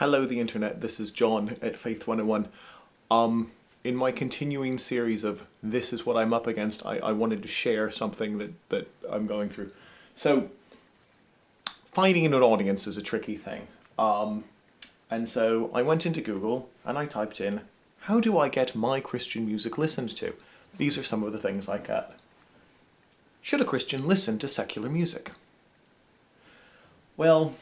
Hello the internet, this is John at Faith 101. In my continuing series of This Is What I'm Up Against, I wanted to share something that I'm going through. So, finding an audience is a tricky thing. And so I went into Google and I typed in, how do I get my Christian music listened to? These are some of the things I got. Should a Christian listen to secular music? Well,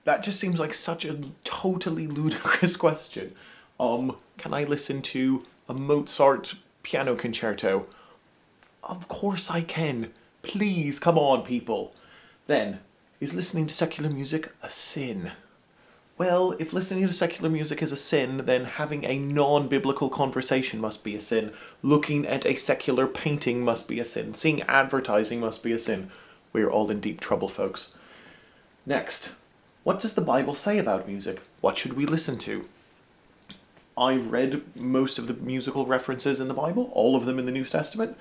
that just seems like such a totally ludicrous question. Can I listen to a Mozart piano concerto? Of course I can. Please, come on, people. Then, is listening to secular music a sin? Well, if listening to secular music is a sin, then having a non-biblical conversation must be a sin. Looking at a secular painting must be a sin. Seeing advertising must be a sin. We're all in deep trouble, folks. Next, what does the Bible say about music? What should we listen to? I've read most of the musical references in the Bible, all of them in the New Testament.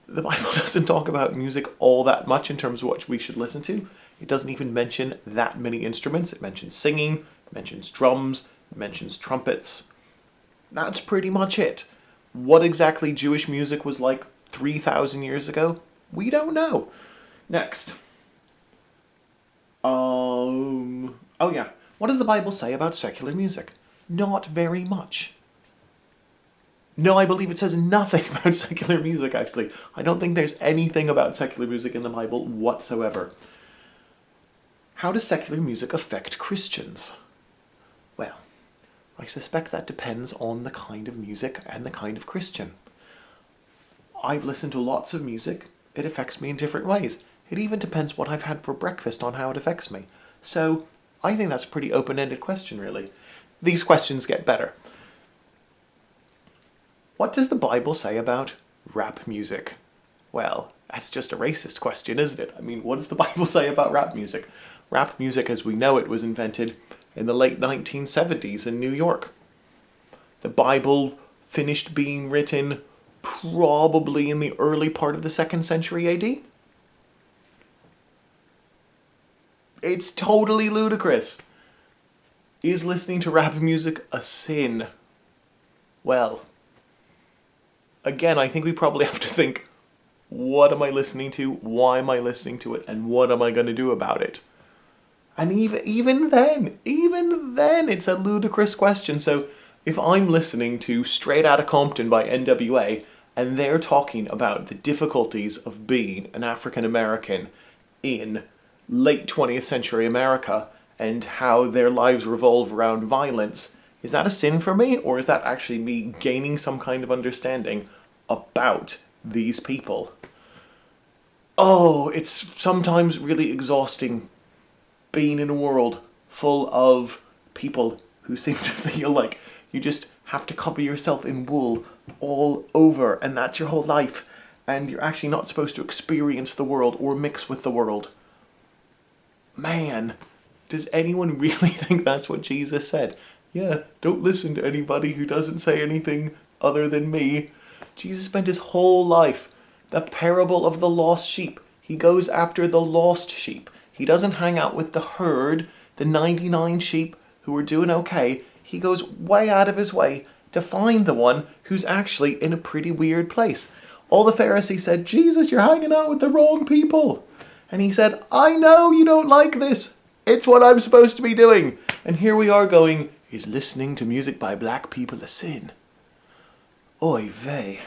The Bible doesn't talk about music all that much in terms of what we should listen to. It doesn't even mention that many instruments. It mentions singing, it mentions drums, it mentions trumpets. That's pretty much it. What exactly Jewish music was like 3,000 years ago, we don't know. Next. Oh yeah. What does the Bible say about secular music? Not very much. No, I believe it says nothing about secular music, actually. I don't think there's anything about secular music in the Bible whatsoever. How does secular music affect Christians? Well, I suspect that depends on the kind of music and the kind of Christian. I've listened to lots of music. It affects me in different ways. It even depends what I've had for breakfast on how it affects me. So, I think that's a pretty open-ended question, really. These questions get better. What does the Bible say about rap music? Well, that's just a racist question, isn't it? I mean, what does the Bible say about rap music? Rap music, as we know it, was invented in the late 1970s in New York. The Bible finished being written probably in the early part of the 2nd century AD. It's totally ludicrous. Is listening to rap music a sin? Well, again, I think we probably have to think, what am I listening to? Why am I listening to it? And what am I going to do about it? And even then, it's a ludicrous question. So if I'm listening to Straight Outta Compton by NWA, and they're talking about the difficulties of being an African American in late 20th century America, and how their lives revolve around violence, is that a sin for me? Or is that actually me gaining some kind of understanding about these people? Oh, it's sometimes really exhausting being in a world full of people who seem to feel like you just have to cover yourself in wool all over, and that's your whole life, and you're actually not supposed to experience the world or mix with the world. Man, does anyone really think that's what Jesus said? Yeah, don't listen to anybody who doesn't say anything other than me. Jesus spent his whole life, the parable of the lost sheep. He goes after the lost sheep. He doesn't hang out with the herd, the 99 sheep who are doing okay. He goes way out of his way to find the one who's actually in a pretty weird place. All the Pharisees said, Jesus, you're hanging out with the wrong people. And he said, I know you don't like this. It's what I'm supposed to be doing. And here we are going, is listening to music by black people a sin? Oy vey.